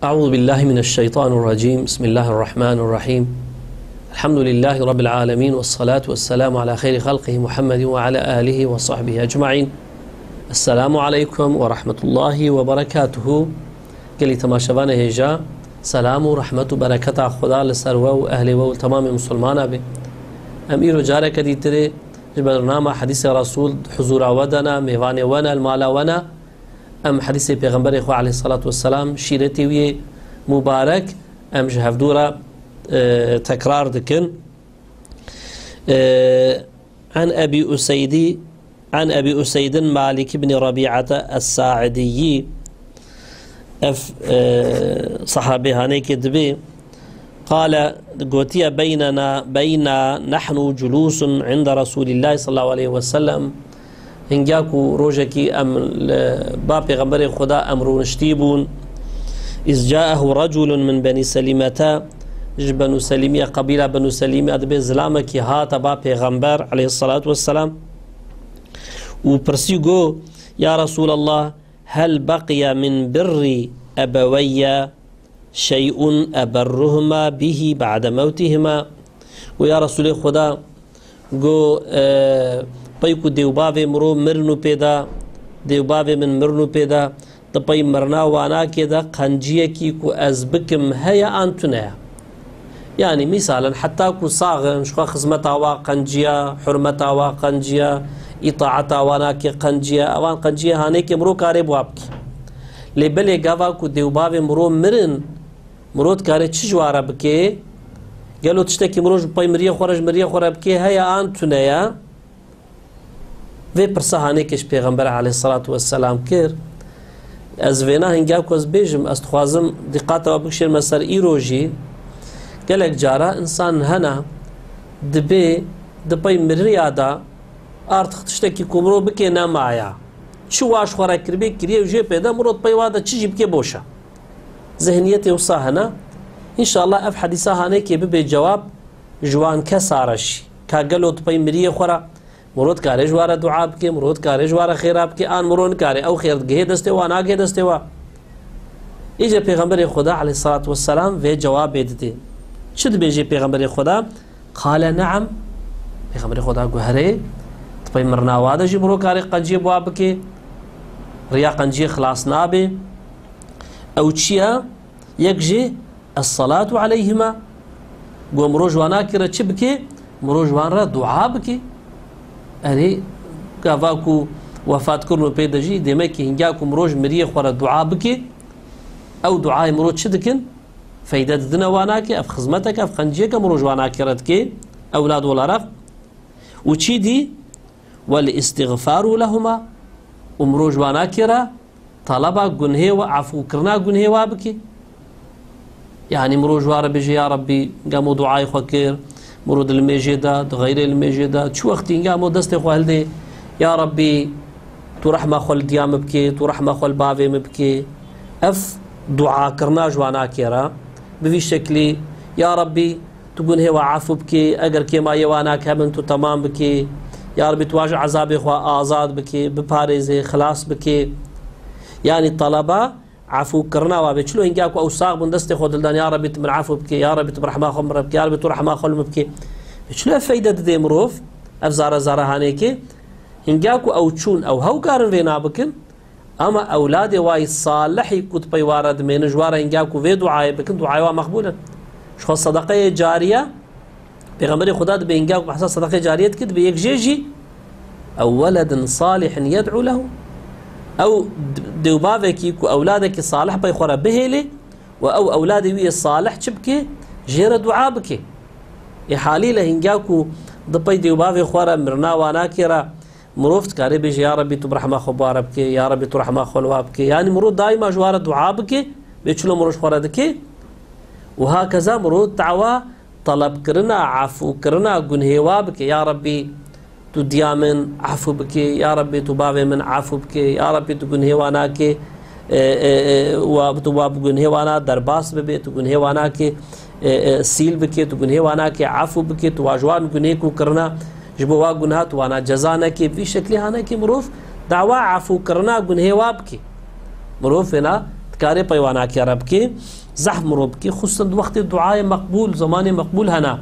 أعوذ بالله من الشيطان الرجيم. بسم الله الرحمن الرحيم. الحمد لله رب العالمين، والصلاة والسلام على خير خلقه محمد وعلى آله وصحبه أجمعين. السلام عليكم ورحمة الله وبركاته. قلي تماشبان هجا سلام ورحمة وبركة خدا لسروه وأهله وتمام مسلمان به. أمير جارك دي تري برنامج حديث رسول حضور ودنا ميوان ونا المال ونا ام حديث پیغمبر اخو عليه الصلاة والسلام شيرتي وي مبارك ام جهفدورا تكرار دكن عن أبي أسيد مالك بن ربيعة الساعدي صحابي هانيك دبي قال قوتي بيننا نحن جلوس عند رسول الله صلى الله عليه وسلم هنجاكو روجكي ام با پیغمبر خدا امرون شتيبون إذ جاءه رجل من بني سلمة بنو سليمية قبيلة بنو سليمية دبي زلامك هات با پیغمبر عليه الصلاة والسلام وبرسيقو يا رسول الله هل بقي من بر أبوي شيء أبرهما به بعد موتهما ويا رسول خدا قو پای کو دیوباوی مرو مرنو پیدا دیوباوی من مرنو پیدا د پای مرنا وانا کې دا قنجیه کی کو ازبکم هيا انتنه يعني مثلا حتى کو صاغ شخ خدمت وا قنجیه حرمت وا قنجیه اطاعت وانا کې قنجیه اوان قنجیه هانه کې مرو کارې بو اپ لبل گاوا کو دیوباوی مرو مرن مرود کارې چجواره بکې قالو تشتكي مروج پای مریه خورج مریه خورب کې هيا انتنه في برسهاني كش پیغمبر عليه الصلاة والسلام كير از وينا هنگاو كوز بيجم استخوازم دقاتا وبكشير مسار ايروجي قالك جارا انسان هنا دبي مريادا ارتخ تشتكي كمرو بكي نام آيا شو واش خورا كربي كريه وجي بيدا مرود بي وادا تشجي بكي بوشا ذهنيتي وصا هنا ان شاء الله اف حديثة هاني كي ببي جواب جوان كسارش كاقلو دبي مريه خورا مرود کاری جواره دعا بکی مرود کاری جواره خیره بکی آن مرون کاری او خیر گه دسته و آن گه دسته و ایجا پیغمبر خدا علیه الصلاة والسلام و جواب بیدده چد بیجی پیغمبر خدا قال نعم پیغمبر خدا گوهره طبعا مرناواده جی مرو کاری قنجی بوا بکی ریا قنجی خلاص نابه او چیا یک جی الصلاة علیهما گو مرو جوانا کرا چی بکی مرو جوان را دعا بکی أري كافاكو وفات كرنو بيدجي دمكي هنجاكو مروج مريه خورا دعاء بكي أو دعاء مروج شدكن فايدة دنا واناكي أف خزمتك أف خنجيك مروج واناكي ردكي أولاد ولا رف وشي دي والاستغفار لهما ومروج واناكي را طلبا قنهي وعفو كرنا قنهي وابكي يعني مروج وارا بيجي يا ربي قاموا دعاء خكير مرود المجيدة غير المجيدة شو وقت ينقامو دست خوال دي يا ربي تو رحمة خول ديام بكي تو رحمة خول باوي مبكي اف دعاء كرنا جوانا كيرا بفي شكلي يا ربي تقول هوا عفو بكي اگر كيما يوانا كمن تو تمام بكي يا ربي تواجه عذاب اخوة آزاد بكي بباريزي خلاص بكي يعني طلبة عفو كرنا وابشلو هنجاكو او صاغ من دست خود الدان يا ربي تمن عفو بكي يا ربي تبرحما خمر بكي يا ربي ترحما خل مبكي شلو فايدة دي مروف افزار زارة هانيكي هنجاكو او تشون او هو كارن فينا بكن اما اولادي واي صالحي كنت بي وارد من جوارا هنجاكو في دعاي بكن دعاي مقبولا شخص صدقية جارية بيغمري خداد بهنجاكو بحساس صدقية جارية كد بيك جيجي او ولد صالح يدعو له او دوبافك كو اولادك صالح بي خورا بهيلي او اولادي وي صالح تشبكي جير دعاء بكي يحالي لهنجاكو دبي دوبافي خورا مرنا وانا كيرا مروفت كاري بيجي يا ربي تبرحما خبار بكي يا ربي ترحما خلوا بكي يعني مرود دائما جوار دعاء بكي بيچلو مروش خورا دكي وهكذا مرود دعوة طلب كرنا عفو كرنا قنهوا بكي يا ربي تديا من عفو بكي يا ربي تباوي من عفو بكي يا ربي تكون هوانا كي وتباب تكون هوانا درباس ببي تكون هوانا كي سيل بكي تكون هوانا كي عفو بكي تواجوان كنيكو كرنا جبوا جنات وانا جزانا كي في شكل هانا كي مروف دعوة عفو كرنا جن هوا بكي مروف هنا كاري بيوانا كربكي زحم ربكي خصوصا وقت الدعاء مقبول زمان مقبول هنا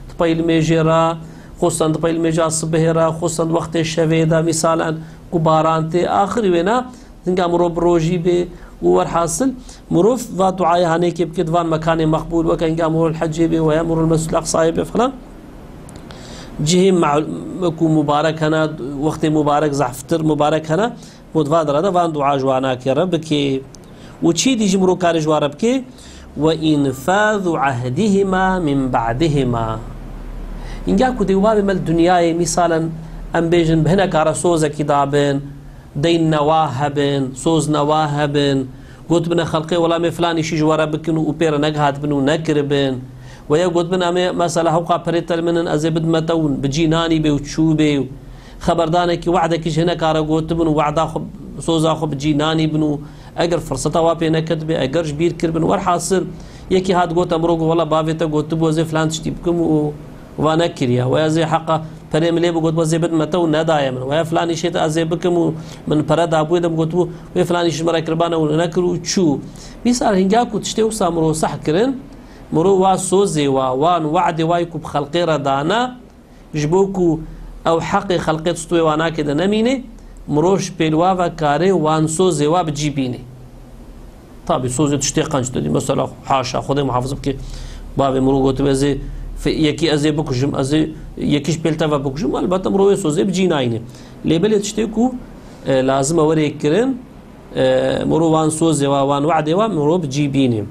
تبي الميجرا خصوصا تبي الميجا الصبهرة خصوصا وقت الشفيدة مثلا كبارانتي آخر وينا تنقى مروب روجي بي وورحاصل مروف و دعاء هنيك بكد وان مكان مقبول وكان قامور الحج بي ويامر المسجد الأقصى بي فلان جهيم مع مبارك هنا وقت مبارك زحفتر مبارك هنا متفادر هذا وان دعاء جوانا كربكي وشي دي جمرو كار جواربكي وإنفاذ عهدهما من بعدهما إن جاكو ديوابي مال دنياي مثالا أم بيجن بهنا كارا سوزا كدابين دين نواهبين سوز نواهبين قلت بنا خلقي ولا مفلاني شي جواربكن وبير نقهات بنو نكربين ويا قلت بنا مثلا هوقا بريتر منن أزيبد متون بجيناني بي وتشوبي خبردانك وعدك هنا كارا قلت بنو وعدا خب سوزا خب بجيناني بنو اگر فرصتا واپی نکد به اگر جبیر کربن ور حاصل یکی هات گوت امروگ والله باویتا گوت بو زي فلان تشتيبكم و نكريا ويا زي حقا فريم لي بقول بزي بد متو ندايا من ويا فلان شيء ازيبكم من فرد ابو دم قلت بو ويا فلان شيء مرا كربانا ونكرو تشو مثال هنجاكو تشتيو سامرو صح كرن مرو وا سوزي وان وعد وايكو بخلقي ردانا جبوكو او حقي خلقي تستوي وانا كده نمينه مروش بيلواوا كاري وان سوزي واب جيبيني طبعا سوزي تشتيقان جدي مثلا حاشا خدي محافظ بكي بابي مرو قلت بزي في يكي ازي بكجم ازي يكيش بيلتا بكجم البته مرو سوزي بجينايني ليبل تشتيكو لازم اوري كرن مرو وان سوزي وان وعدي مرو بجيبيني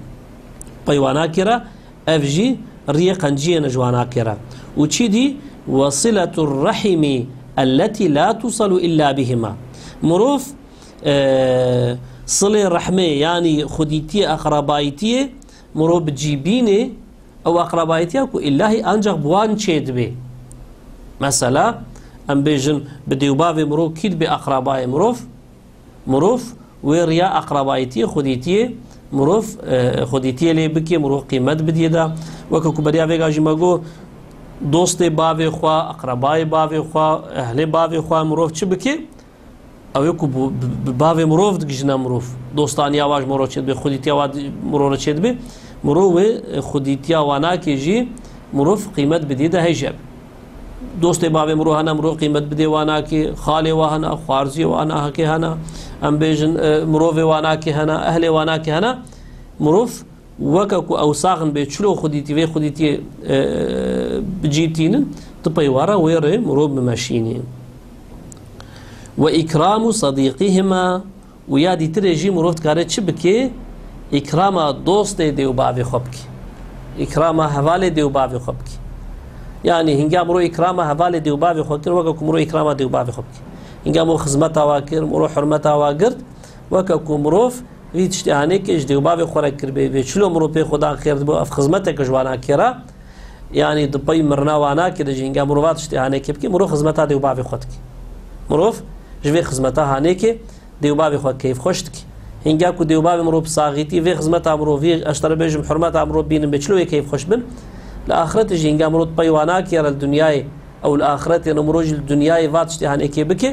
بيوانا كرا افجي ريقان جي نجوانا كرا وتشيدي وصلة الرحم التي لا توصل إلا بهما مروف صلة رحمة يعني خديتي أقربايتي مرو بجيبيني أو أقربايتي أكو إلهي أنجح بوان تشيد بي مثلا أم بيجن بديو بابي مرو كيد بأقرباي مروف ويريا أقربايتي خديتي مروف خديتي لي بكي مرو قيمت بديدا وكو بريا فيغا جيماغو دوست باوی خوا اقربای باوی خوا اهل باوی خوا مروف چی بکی او یکو باوی مروف دگجنا مروف دوستانی آواج مروف چید بی خودیتی آواج مروف چید بی مروف خودیتی آوانا که جی مروف قیمت بدیده هیجب دوست باوی مروف هنا مروف قیمت بدی وانا که خالی وانا خوارزی وانا که هنا ام بیجن مروف وانا که هنا اهل وانا که هنا مروف وكاكو أوساغن بيتشلو خديتي في خديتي بجيتين تبي ورا ويري مروب بماشيني وإكرام صديقهما ويادي تريجي مروفت كارت شبكي إكرام دوست ديو بابي خبكي إكرام هوالي ديو بابي خبكي يعني هنجا مرو إكرام هوالي ديو بابي خبكي وكاكو مرو إكرام ديو بابي خبكي هنجا مرو خزمتا واكر مرو حرمتا واكرت وكاكو مروف وی تشتیانه که اجدی و بابی خورا کربی و چلو مرو پی خدا خیر دبو اف خدمت کجوانا کرا یعنی دپای مرنا وانا که دجینگا مروات تشتیانه که بکی مرو خدمتا دی و بابی خود کی مروف جوی خدمتا هانه که دی و بابی خود کیف خوشت کی هنگا کو دی و بابی مرو بساغیتی و خدمتا مرو وی اشتر بجم حرمتا مرو بینم بچلو کیف خوش بن لآخرت جینگا مرو دپای وانا کرا الدنیای او الآخرت نمروج الدنیای وات تشتیانه که بکی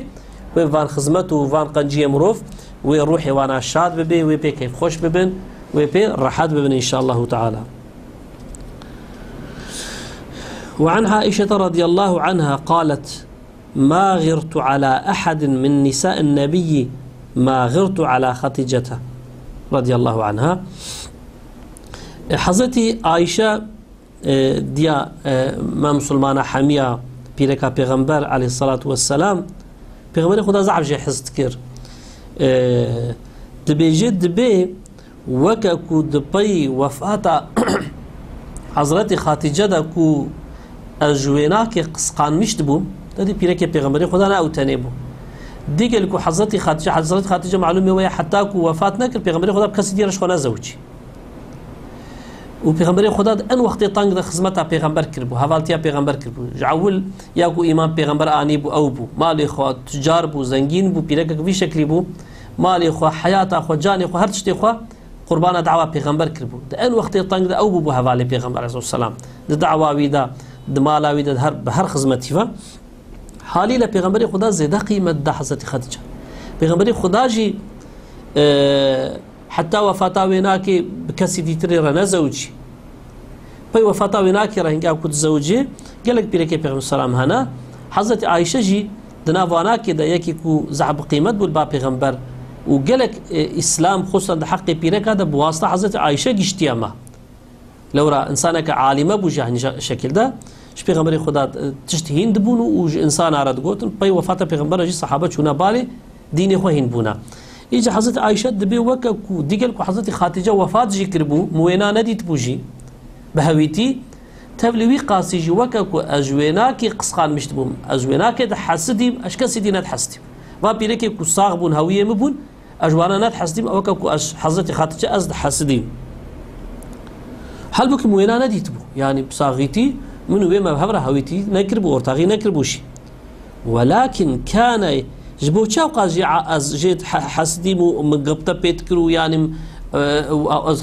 و وان خدمت و وان قنجی مروف ويروحي وانا شاد ببي ويبي كيف خوش ببن ويبي راحات ببن إن شاء الله تعالى. وعن عائشة رضي الله عنها قالت ما غرت على أحد من نساء النبي ما غرت على خديجة رضي الله عنها. حضرتي عائشة ديا ما مسلمانة حمية بيركا پیغمبر عليه الصلاة والسلام پیغمبر خدا زعب جي حزت كير دبيجد دبي وكاكو دبي وفاتا حضرت خاتجه دا كو الجوينا كي قسقان مشتبو تدي بيركي پیغمبر خدا نا اوتنيبو ديگل كو حضرت خاتجه معلومه ويا حتى كو وفاتنا كر پیغمبر خدا بكسي ديرش خنا زوجي و پیغمبر خدا ان وقت طنگ د خدمتا پیغمبر کربو حوالتیا پیغمبر کربو جعول یا کو ایمان پیغمبر آنی بو او بو مال خو تجار بو زنگین بو پیرک وی شکلی بو مال خو حیات خو جان خو هر تشتي خو قربان دعوه پیغمبر کربو د ان وقت طنگ د او بو حواله پیغمبر علیه السلام د دعوه وی دا د مال وی د هر خدمتي ف حالي له پیغمبر خدا زیاده قیمت د حضرت خدیجه پیغمبر خدا جی حتى وفاتا ويناكي بكسي ديتري رنا زوجي بي وفاتا ويناكي رهنجا كنت زوجي قالك بيركي بيغم السلام هنا حضرت عائشة جي دنافاناكي دا يكي كو زعب قيمت بول بيغمبر وقالك إسلام خصوصا دا حق بيرك هذا بواسطة حضرت عائشة جشتياما لو را إنسانك عالمة بوجه شكل ده اش پیغمبر خدا تشتهين دبونو و انسان آراد گوتن پی وفات پیغمبر جی صحابه چونا بالي دين خو هين بونا اجا حضرت عائشة دبي وكا كو ديگل كو حضرت خاتجة وفات جي كربو موينا نديت بوجي بهويتي تبلوي قاسي جي وكا كو اجويناكي قسخان مشتبوم اجويناكي ده حسدي اشكا سيدي ند حسدي ما بيركي كو صاغبون هوية مبون اجوانا ند حسدي وكا كو حضرت خاتجة ازد حسدي هل بك موينا نديت بو يعني بصاغيتي من وين ما بهبره هويتي نكرب ورتاغي نكربوشي ولكن كان جبو تشاو قاجي از جيت حسدي من قبطه بيتكرو يعني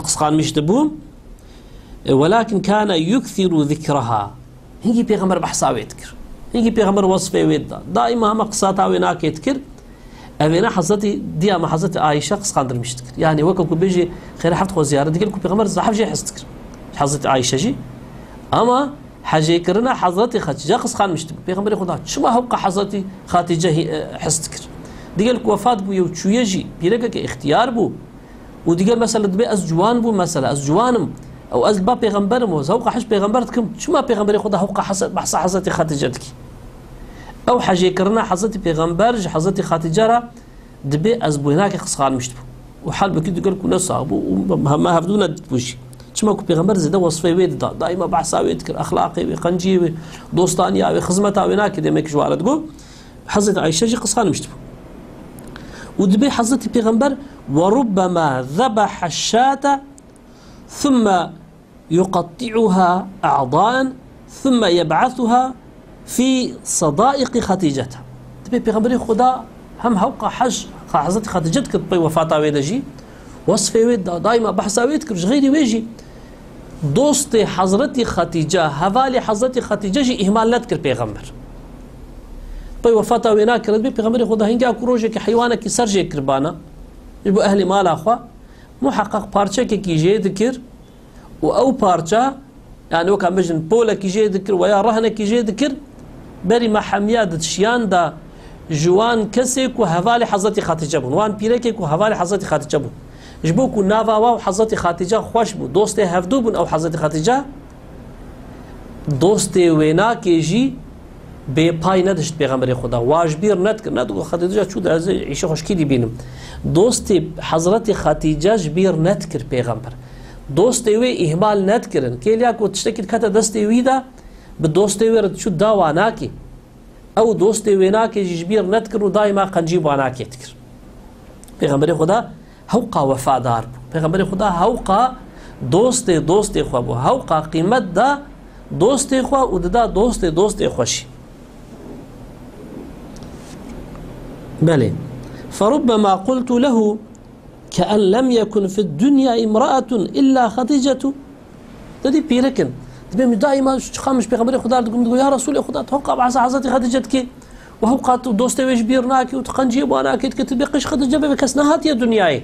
قسقان مش تبوم ولكن كان يكثر ذكرها هيجي بيغمر بحساوي يذكر هيجي بيغمر وصفه ويدا دائما ما قصاتا ويناك يذكر أبينا حظتي دي ما حظتي عائشة قسقان در مش تذكر يعني وكو بيجي خير حفت خو زياره ديك بيغمر زحف جي حس تذكر حظتي عائشة جي اما حاجه كرنا حضرتي خاتجه قسخان مشت بيغمبر خدا شما هوقع حضرتي خاتجه حستكر ديقال وفات بو يو يجي بيرك اختيار بو وديقال مثلا دبي از جوان بو مثلا از جوانم او از با بيغمبر مو هوقع حش بيغمبرتكم شما بيغمبر خدا هوقع بحث حضرتي خاتجتك او حاجه كرنا حضرتي بيغمبر حضرتي خاتجه دبي از بو هناك قسخان مشت وحال بكي ديقال كنا صابو ما هفدونا دبوشي شما كو بيغمبر زيدا وصفه ويد دائما بحثاوي يذكر اخلاقي وقنجي دوستاني او خدمتا ويناك ديمك جواره تقول حضرت عائشه جي قصخان مشتبه ودبي حضرت بيغمبر وربما ذبح الشاة ثم يقطعها اعضاء ثم يبعثها في صدائق خديجته دبي بيغمبر خدا هم هوقع حج حضرت خديجتك بي وفاتا ويدجي وصفه ويد دائما بحثاوي يذكر غيري ويجي دوست حضرت خديجة حوالي حضرت خديجة جي إهمال نذكر بيغمبر بي وفاتا وينا كرد بي بيغمبر خدا هنجا كروجه كي حيوانك كي سرجه كربانا يبقى أهلي مال أخوا محقق بارشا كي جي ذكر أو بارشا يعني وكان مجن بولا كي جي ذكر ويا رهنة كي جي ذكر بري ما حمياد شيان دا جوان كسيك وحوالي حضرت خديجة بون وان بيركك وحوالي حضرت خديجة بون جبوكو نافا واو حضرت خاتجة خوش بو دوستي هفدو بون او حضرت خاتجة دوستي وينا كيجي بي باي ندشت بيغمبر خدا واجبير ندكر ندقو خاتجة شو ده عيشة خوش كيدي بينم دوستي حضرت خاتجة جبير ندكر بيغمبر دوستي وي إهمال ندكرن كيليا كو تشتكي كتا دستي ويدا بدوستي وي رد شو داواناكي او دوستي ويناكي جبير ندكر ودائما قنجيب واناكي يتكر بيغمبر خدا هوقا وفادار پیغمبر خدا هوقا دوست خو بو هوقا قیمت دا دوست خو او دا دوست خوشي بله فربما قلت له كأن لم يكن في الدنيا امرأة إلا خديجة دي بيركن دي دائما خامش پیغمبر خدا تقول يا رسول خدا توقع بعصا حضرت خديجة كي وهوقات دوست ويش بيرناكي وتقنجي باناكي كتبقش خديجة بكس نهات يا دنياي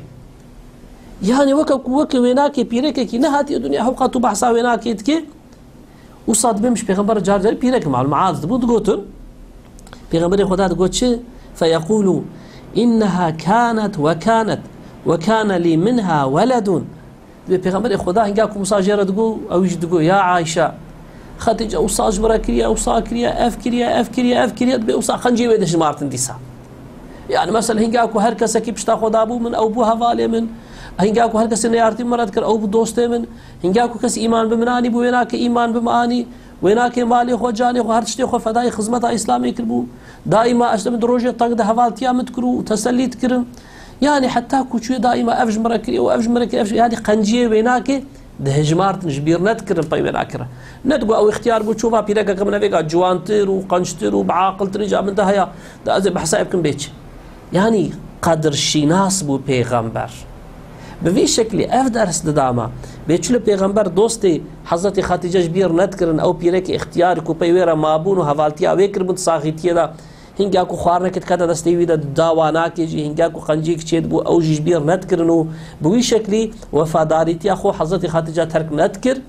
يعني وكا ويناكي بيركي كي نهات يا دنيا هوقات بحصا ويناكي تكي وصاد بمش بيغمبر جار بيرك مع المعاذ بود قوتن بيغمبر خدا تقول فيقول إنها كانت وكان لي منها ولد بيغمبر خدا هنگاكو مساجرة تقول او يجي تقول يا عائشة خديجة وصاج براكريا وصاكريا افكريا تبي وصا خنجي ويدش مارتن ديسا يعني مثلا هنگاكو هر کس کی پشتا خدا بو من او بو حواله من هنگاكو هر کس نیارتی مراد کر او بو دوست من هنگاكو کس ایمان بمنانی بو ویناک ایمان بمانی ویناک مالی خو جانی خو هر چتی خو فدای خدمت اسلامی کربو دائما اشتم دروجه طق ده حوالتیا متکرو تسلیت کرن يعني حتى كوچو دائما افج مركري وافج مركري يعني قنجيه ويناك ده هجمارت نجبير نذكر طيب ناكره ندقو او اختيار بو تشوفا بيرك كم نبيك جوانتر وقنشتر وبعاقل ترجع من ده هيا ده ازي بحسابكم بيتش يعني قدر شناس بو پیغمبر بوی شکلی اف درس داما بیچل پیغمبر دوستی حضرت خدیجه جبیر نذكرن او بيرك اختيار کو پیوره مابون و حوالتیا وکر بند ساغیتیه دا هنگاکو خوارنەکەت کاتە دەستەویدا داواناکێژی هنگاکو قەنجێک چێت بوو ئەو ژیش بیر نەتکردن و بوی شەکلی وەفاداریتیا خۆ حەزەتی خاتجا تەرک نەتکرد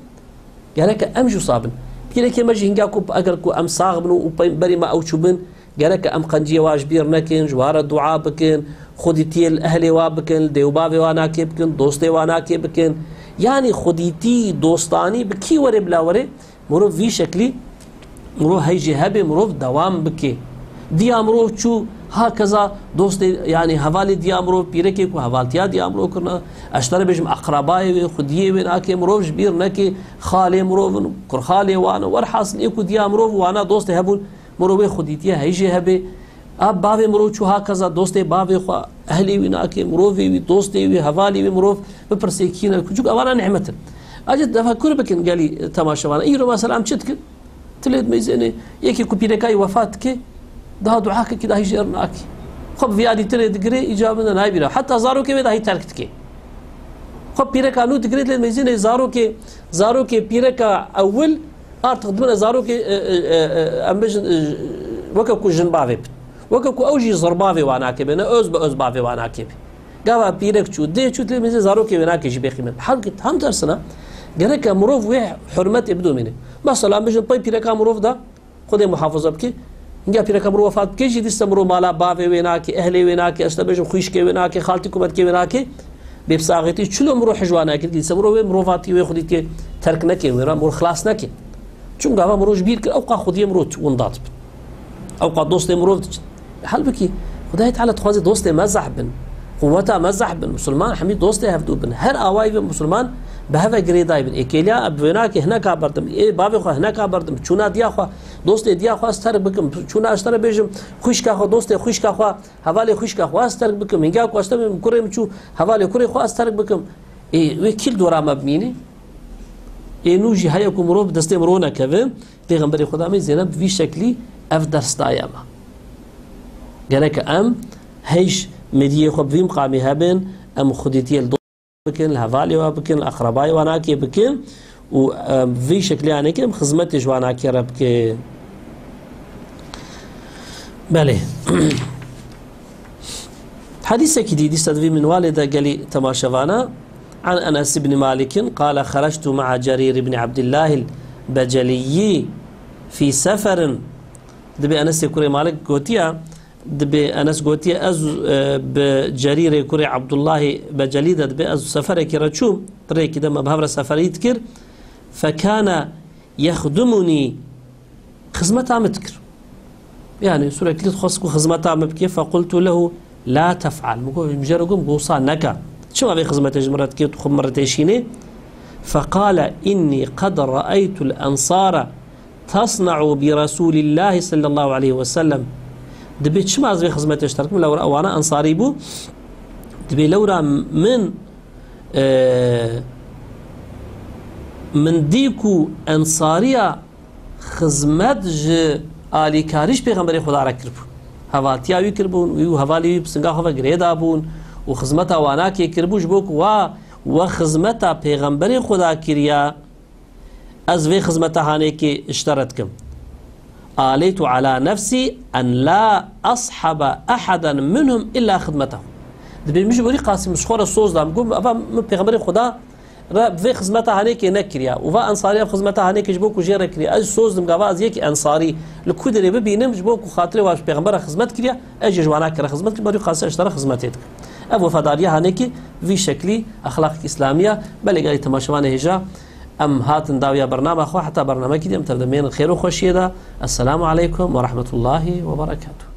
گەرەکە ئەم ژوو سابن پیرێکی مەژی هنگاکو ئەگەر کو ئەم ساغ بن و بەریمە ئەو چوو بن گەرەکە ئەم قەنجیە واش بیر نەکەن ژوارە دوعا بکەن خودیتی ئەهلێ وا بکەن دێوباوێ وا ناکێ بکەن دۆستێ وا ناکێ بکەن یعنی خودیتی دۆستانی بکی وەرێ بلاوەرێ مرۆڤ وی شەکلی مرۆڤ هەیژێ هەبێ مرۆڤ دەوام بکێ دیا مرۆڤ چوو هاکەزا دۆستێ یعنی هەواڵی دیا مرۆڤ پیرەکێک و هەواڵتیا دیا مرۆڤ کردنە ئەشتەرە بێژم ئەقرەبایە وێ خودیە وێ ناکێ مرۆڤش بیر نەکێ خاڵێ مرۆڤن کوڕخاڵێ وانە وەرحاصل ئێک و دیا مرۆڤ وانە دۆستێ هەبوون مرۆڤێ خودیتیە هەیژێ هەبێ ئاب باوێ مرۆڤ چوو هاکەزا دۆستێ باوێ خوا ئەهلێ وی ناکێ مرۆڤێ وی دۆستێ وی هەواڵی وی مرۆڤ بپرسێ کینە کوچوک ئەوانە نعمەتن ئەجێ تەفەکر بکەن گەلی تەماشەوانە ئیرۆ مەسەلام چت کرد تلێت مەیزێنێ یەکی کو پیرەکەی وەفات کرد دا دوعاکێکی دا هیژێر ناکێ خۆ ڤیادی ترێ دگرێ ئیجابە نایبیرە حتا زارۆکێ وێ دا هی تەرک دکێ خۆ پیرەکە نو دگرێت لێت مەیزێنێ زارۆکێ پیرەکە ئەول ئارتق دبنە زارۆکێ ئەم بێژن وەکەکو ژن باوێ بن وەکەکو ئەوژی زڕباوێ وا ناکێ بێنە ئۆز بە ئۆز باوێ وا ناکێ بێ گاوا پیرەک چوو دێ چوت لێ مەیزێ زارۆکێ وێ ناکێژی بێخیمەت حەڵکت هەم تەرسنە گەرەکە مرۆڤ وێ حورمەتێ بدۆمێنێ مەسەڵان بێژن پەی پیرەکە مرۆڤدا خودێ محافظە بکێ هنگا پیرەکە مرۆڤ وەفات بکەیژی دیستە مرۆڤ مالا باوێ وێ ناکێ ئەهلێ وێ ناکێ ئەشتە بێژم خویشکێ وێ ناکێ خاڵتی کومەتکێ وێ ناکێ بێ بساغێتی چلۆ مرۆ حژوان ناکرد دیسە مرۆ وێ مرۆڤاتی وێ خودیتێ تەرک نەکێ وێرە مرۆ خلاص نەکێ چون گاوا مرۆژ بیر کرد ئەوقا خودیە مرۆ وندات بن ئەوقا دۆستێ مرۆڤ هەڵ بکی خدای تعالی دخوازی دۆستێ مەزەح بن قووەتا مەزەح بن مسلمان هەمی دۆستێ هەفتوو بن هەر ئاوای بن مسلمان بهذا گرێدای بن ئێکێلیا بێناکێ هەناکا بەردم ئێ باوێ خوا هەناکا بەردم چوونا دیاخوا دۆستێ دیاخوا ستەر بکەم چوونا ئەشتەرە بێژم خوشکا خوا دۆستێ خوشکا خوا هەواڵێ خوشکا خوا ستەر بکەم هینگا کواشتە کوڕێم چوو هەواڵێ کوڕێ خوا ستەر بکەم وێ کیل دۆرامە بمینێ ئێ نوژی هەیەکو مرۆڤ دەستێ مرۆ نەکەوێ پێغەمبەری خودامی زێنەب وی شەکلی ئەف دەرسدایەمە گەرەکە ئەم هەیش مدیە خۆ بوی مقامی هەبن ئەم خودیتیە بکن هەواڵێ وا بکن ئەقرەبای وا ناکێ بکن و وی شەکلیانێکم خزمەتی جواناکێرە بکەن بەڵێ حديثك دي استدوي من والده قال تماشوانا عن أنس بن مالك قال خرجت مع جرير بن عبد الله البجلي في سفر دبي أنس كوري مالك قوتيا دبي أنس قوتيا أز بجرير كوري عبد الله بجلي دبي أز سفر كرتشوم طريق كده ما بهبر سفر يذكر فكان يخدمني خدمة عمتكر يعني سورة كليت خاصكو خدمة عمتكر فقلت له لا تفعل مجرقهم بوصان نكا شو أبي خدمة جمرت كيت خمرتيشيني فقال إني قد رأيت الأنصار تصنع برسول الله صلى الله عليه وسلم دبيت شو ما أزبي خدمة اشترك من لورا وانا أنصاري بو دبي لورا من ديكو أنصارية خدمت آلي كاريش بيغمبري خدا ركربو هەواڵتیاوی کردبوون و هەواڵی بسنگاخەوە گرێدا بوون و خزمەتە واناکێ کردبووش بۆک و خزمەتە پێغەمبەری خدا کردیا ئەس وێ خزمەتە هانێکی اشترت کم آليت على نفسي أن لا أصحب أحدا منهم إلا خدمته دبي مش بوري قاسم مشخورة الصوص دام قوم أبا بيغمبري خدا في خدمتها هنيك نكريا وفا أنصاري في خدمتها هنيك جبوك وجيرا كريا أج صوص دم قواز يك أنصاري لكودري ببينم جبوك وخاطري واش بيغمبر خدمت كريا أجي جوانا كرا خدمت كريا بريو قاسي اشترى خدمتك أبو فداريا هنيك في شكلي أخلاق إسلامية بل قال تماشوان هجا أم هات داوية برنامج أخو حتى برنامج كده متردمين الخير وخوشيدا السلام عليكم ورحمة الله وبركاته.